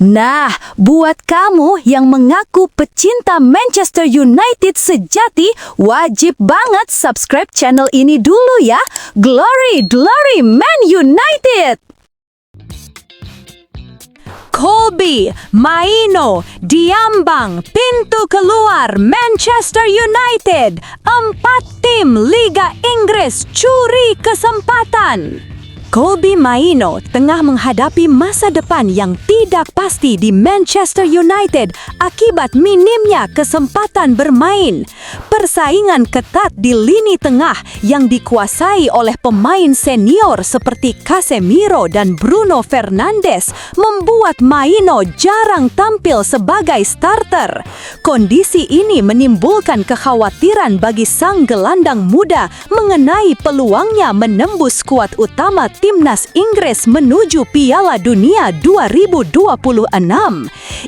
Nah, buat kamu yang mengaku pecinta Manchester United sejati, wajib banget subscribe channel ini dulu ya. Glory, glory Man United! Colby, Maino, diambang, pintu keluar Manchester United. 4 tim Liga Inggris curi kesempatan. Colby Maino tengah menghadapi masa depan yang tidak pasti di Manchester United akibat minimnya kesempatan bermain. Persaingan ketat di lini tengah yang dikuasai oleh pemain senior seperti Casemiro dan Bruno Fernandes membuat Maino jarang tampil sebagai starter. Kondisi ini menimbulkan kekhawatiran bagi sang gelandang muda mengenai peluangnya menembus skuad utama Timnas Inggris menuju Piala Dunia 2026.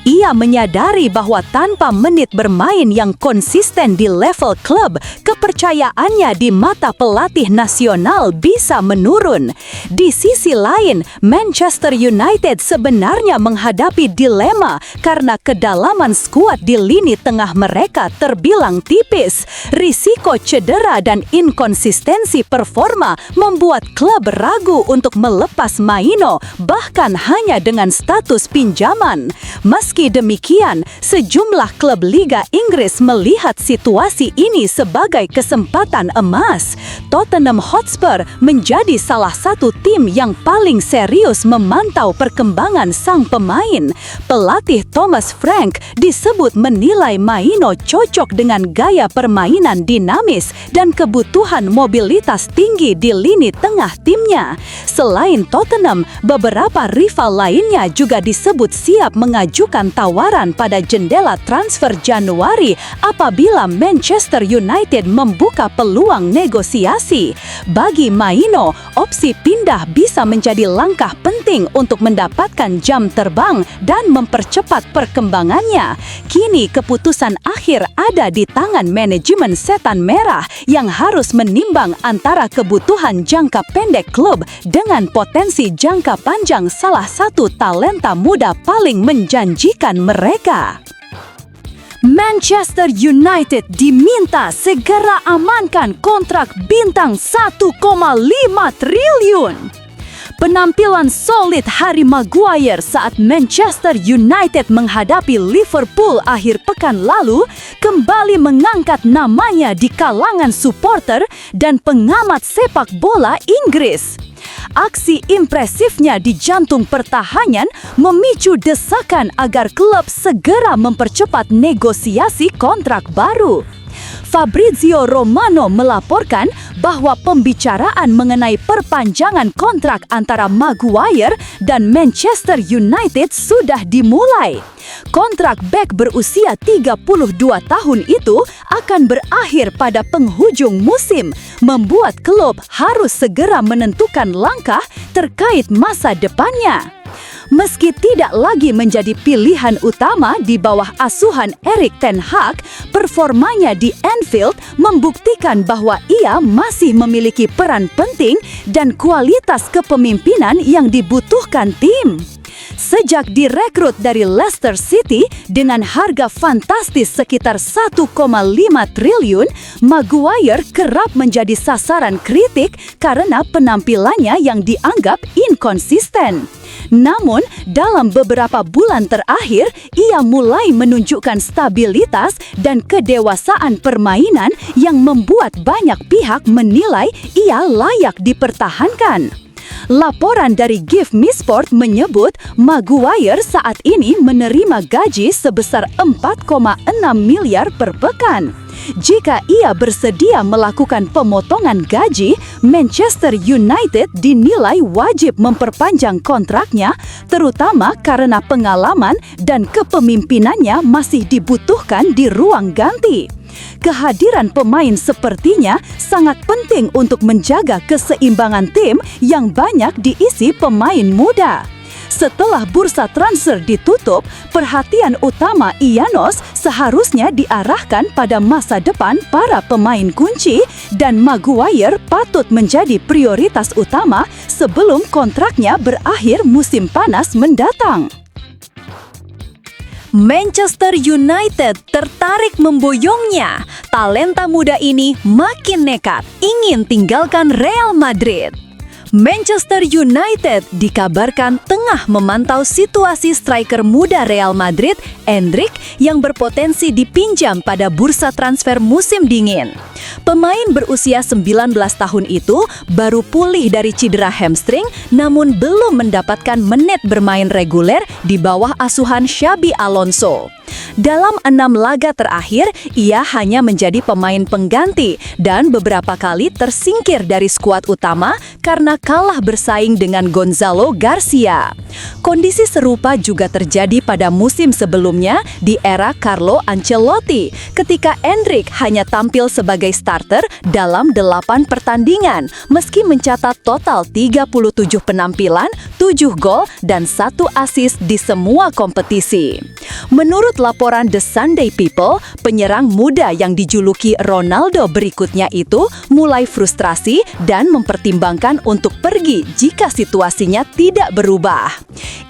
Ia menyadari bahwa tanpa menit bermain yang konsisten di level klub, kepercayaannya di mata pelatih nasional bisa menurun. Di sisi lain, Manchester United sebenarnya menghadapi dilema karena kedalaman skuad di lini tengah mereka terbilang tipis. Risiko cedera dan inkonsistensi performa membuat klub ragu untuk melepas Maino, bahkan hanya dengan status pinjaman. Meski demikian, sejumlah klub Liga Inggris melihat situasi ini sebagai kesempatan emas. Tottenham Hotspur menjadi salah satu tim yang paling serius memantau perkembangan sang pemain. Pelatih Thomas Frank disebut menilai Maino cocok dengan gaya permainan dinamis dan kebutuhan mobilitas tinggi di lini tengah timnya. Selain Tottenham, beberapa rival lainnya juga disebut siap mengajukan tawaran pada jendela transfer Januari apabila Manchester United membuka peluang negosiasi. Bagi Maino, opsi pindah bisa menjadi langkah penting untuk mendapatkan jam terbang dan mempercepat perkembangannya. Kini keputusan akhir ada di tangan manajemen Setan Merah yang harus menimbang antara kebutuhan jangka pendek klub dengan potensi jangka panjang salah satu talenta muda paling menjanjikan mereka. Manchester United diminta segera amankan kontrak bintang 1,5 triliun. Penampilan solid Harry Maguire saat Manchester United menghadapi Liverpool akhir pekan lalu kembali mengangkat namanya di kalangan supporter dan pengamat sepak bola Inggris. Aksi impresifnya di jantung pertahanan memicu desakan agar klub segera mempercepat negosiasi kontrak baru. Fabrizio Romano melaporkan bahwa pembicaraan mengenai perpanjangan kontrak antara Maguire dan Manchester United sudah dimulai. Kontrak bek berusia 32 tahun itu akan berakhir pada penghujung musim, membuat klub harus segera menentukan langkah terkait masa depannya. Meski tidak lagi menjadi pilihan utama di bawah asuhan Erik ten Hag, performanya di Anfield membuktikan bahwa ia masih memiliki peran penting dan kualitas kepemimpinan yang dibutuhkan tim. Sejak direkrut dari Leicester City dengan harga fantastis sekitar 1,5 triliun, Maguire kerap menjadi sasaran kritik karena penampilannya yang dianggap inkonsisten. Namun, dalam beberapa bulan terakhir, ia mulai menunjukkan stabilitas dan kedewasaan permainan yang membuat banyak pihak menilai ia layak dipertahankan. Laporan dari Give Me Sport menyebut Maguire saat ini menerima gaji sebesar 4,6 miliar per pekan. Jika ia bersedia melakukan pemotongan gaji, Manchester United dinilai wajib memperpanjang kontraknya, terutama karena pengalaman dan kepemimpinannya masih dibutuhkan di ruang ganti. Kehadiran pemain sepertinya sangat penting untuk menjaga keseimbangan tim yang banyak diisi pemain muda. Setelah bursa transfer ditutup, perhatian utama Ineos seharusnya diarahkan pada masa depan para pemain kunci dan Maguire patut menjadi prioritas utama sebelum kontraknya berakhir musim panas mendatang. Manchester United tertarik memboyongnya. Talenta muda ini makin nekat, ingin tinggalkan Real Madrid. Manchester United dikabarkan tengah memantau situasi striker muda Real Madrid, Endrick, yang berpotensi dipinjam pada bursa transfer musim dingin. Pemain berusia 19 tahun itu baru pulih dari cedera hamstring, namun belum mendapatkan menit bermain reguler di bawah asuhan Xabi Alonso. Dalam 6 laga terakhir, ia hanya menjadi pemain pengganti dan beberapa kali tersingkir dari skuad utama karena kalah bersaing dengan Gonzalo Garcia. Kondisi serupa juga terjadi pada musim sebelumnya di era Carlo Ancelotti, ketika Endrick hanya tampil sebagai starter dalam 8 pertandingan, meski mencatat total 37 penampilan, 7 gol, dan 1 assist di semua kompetisi. Menurut laporan The Sunday People, penyerang muda yang dijuluki Ronaldo berikutnya itu mulai frustrasi dan mempertimbangkan untuk pergi jika situasinya tidak berubah.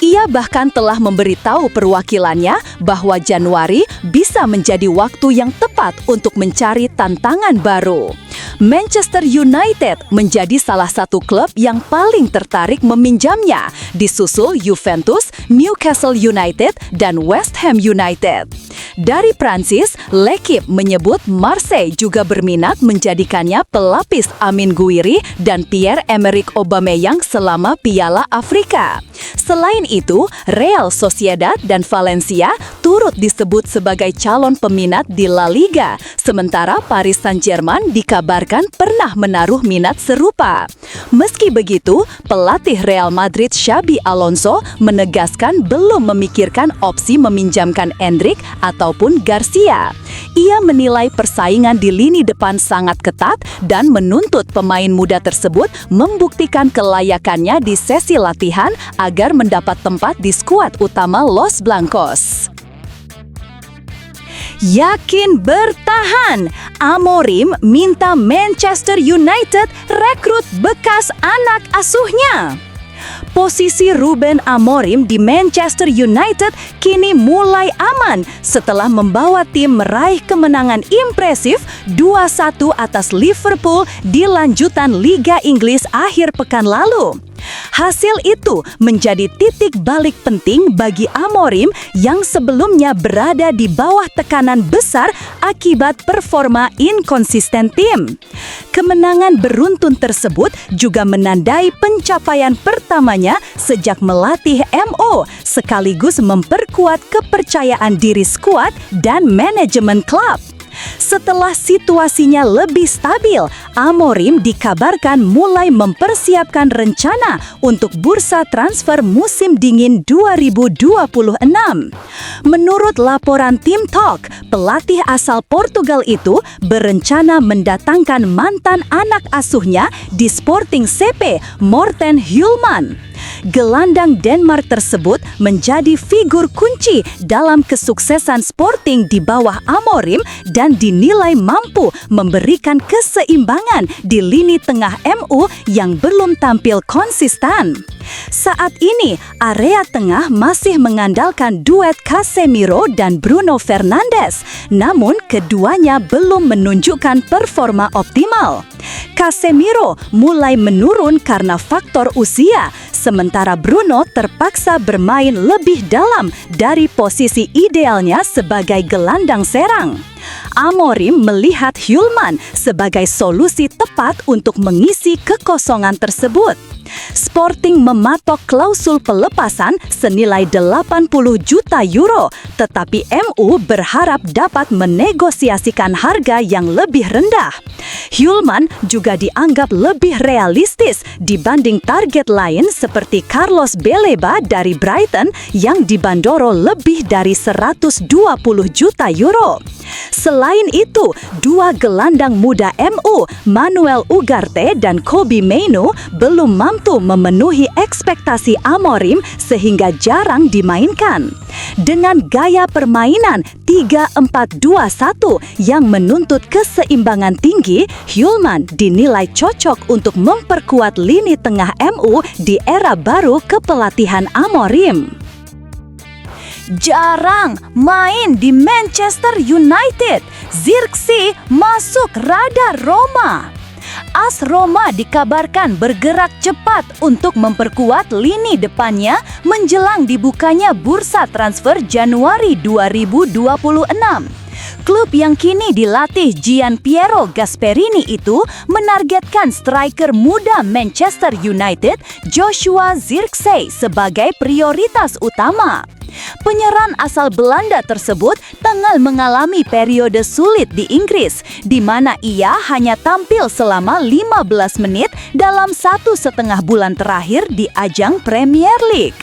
Ia bahkan telah memberitahu perwakilannya bahwa Januari bisa menjadi waktu yang tepat untuk mencari tantangan baru. Manchester United menjadi salah satu klub yang paling tertarik meminjamnya, disusul Juventus, Newcastle United, dan West Ham United. Dari Prancis, L'Équipe menyebut Marseille juga berminat menjadikannya pelapis Amin Gouiri dan Pierre-Emerick Aubameyang selama Piala Afrika. Selain itu, Real Sociedad dan Valencia turut disebut sebagai calon peminat di La Liga, sementara Paris Saint-Germain dikabarkan pernah menaruh minat serupa. Meski begitu, pelatih Real Madrid Xabi Alonso menegaskan belum memikirkan opsi meminjamkan Endrick ataupun Garcia. Ia menilai persaingan di lini depan sangat ketat dan menuntut pemain muda tersebut membuktikan kelayakannya di sesi latihan agar mendapat tempat di skuad utama Los Blancos. Yakin bertahan, Amorim minta Manchester United rekrut bekas anak asuhnya. Posisi Ruben Amorim di Manchester United kini mulai aman setelah membawa tim meraih kemenangan impresif 2-1 atas Liverpool di lanjutan Liga Inggris akhir pekan lalu. Hasil itu menjadi titik balik penting bagi Amorim yang sebelumnya berada di bawah tekanan besar akibat performa inkonsisten tim. Kemenangan beruntun tersebut juga menandai pencapaian pertamanya sejak melatih MO, sekaligus memperkuat kepercayaan diri skuad dan manajemen klub. Setelah situasinya lebih stabil, Amorim dikabarkan mulai mempersiapkan rencana untuk bursa transfer musim dingin 2026. Menurut laporan Team Talk, pelatih asal Portugal itu berencana mendatangkan mantan anak asuhnya di Sporting CP, Morten Hjulmand. Gelandang Denmark tersebut menjadi figur kunci dalam kesuksesan Sporting di bawah Amorim dan dinilai mampu memberikan keseimbangan di lini tengah MU yang belum tampil konsisten. Saat ini, area tengah masih mengandalkan duet Casemiro dan Bruno Fernandes, namun keduanya belum menunjukkan performa optimal. Casemiro mulai menurun karena faktor usia, sementara Bruno terpaksa bermain lebih dalam dari posisi idealnya sebagai gelandang serang. Amorim melihat Hjulmand sebagai solusi tepat untuk mengisi kekosongan tersebut. Sporting mematok klausul pelepasan senilai 80 juta euro, tetapi MU berharap dapat menegosiasikan harga yang lebih rendah. Hjulmand juga dianggap lebih realistis dibanding target lain seperti Carlos Baleba dari Brighton yang dibandorol lebih dari 120 juta euro. Selain itu, dua gelandang muda MU, Manuel Ugarte dan Kobbie Mainoo, belum mampu memenuhi ekspektasi Amorim sehingga jarang dimainkan. Dengan gaya permainan 3-4-2-1 yang menuntut keseimbangan tinggi, Hjulmand dinilai cocok untuk memperkuat lini tengah MU di era baru kepelatihan Amorim. Jarang main di Manchester United, Zirkzee masuk radar Roma. AS Roma dikabarkan bergerak cepat untuk memperkuat lini depannya menjelang dibukanya bursa transfer Januari 2026. Klub yang kini dilatih Gianpiero Gasperini itu menargetkan striker muda Manchester United, Joshua Zirkzee, sebagai prioritas utama. Penyerang asal Belanda tersebut tengah mengalami periode sulit di Inggris, di mana ia hanya tampil selama 15 menit dalam 1,5 bulan terakhir di ajang Premier League.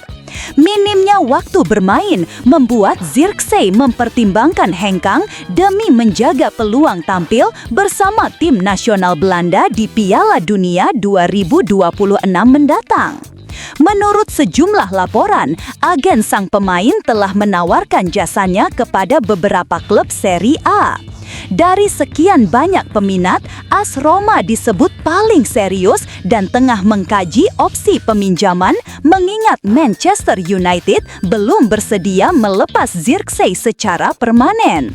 Minimnya waktu bermain membuat Zirkzee mempertimbangkan hengkang demi menjaga peluang tampil bersama tim nasional Belanda di Piala Dunia 2026 mendatang. Menurut sejumlah laporan, agen sang pemain telah menawarkan jasanya kepada beberapa klub Serie A. Dari sekian banyak peminat, AS Roma disebut paling serius dan tengah mengkaji opsi peminjaman mengingat Manchester United belum bersedia melepas Zirkzee secara permanen.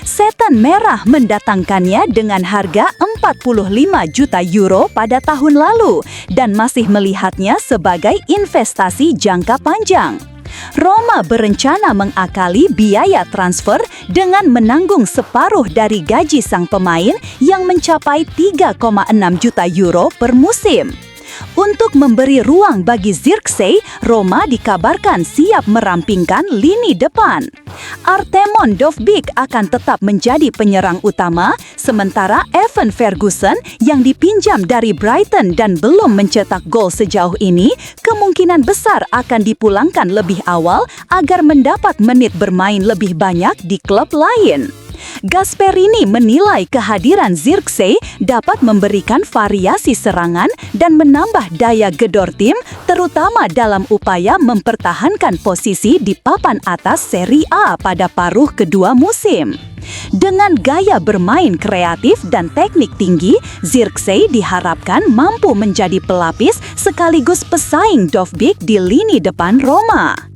Setan Merah mendatangkannya dengan harga 45 juta euro pada tahun lalu dan masih melihatnya sebagai investasi jangka panjang. Roma berencana mengakali biaya transfer dengan menanggung separuh dari gaji sang pemain yang mencapai 3,6 juta euro per musim. Untuk memberi ruang bagi Zirkzee, Roma dikabarkan siap merampingkan lini depan. Artemon Dovbyk akan tetap menjadi penyerang utama, sementara Evan Ferguson yang dipinjam dari Brighton dan belum mencetak gol sejauh ini, kemungkinan besar akan dipulangkan lebih awal agar mendapat menit bermain lebih banyak di klub lain. Gasperini menilai kehadiran Zirkzee dapat memberikan variasi serangan dan menambah daya gedor tim, terutama dalam upaya mempertahankan posisi di papan atas Serie A pada paruh kedua musim. Dengan gaya bermain kreatif dan teknik tinggi, Zirkzee diharapkan mampu menjadi pelapis sekaligus pesaing Dovbyk di lini depan Roma.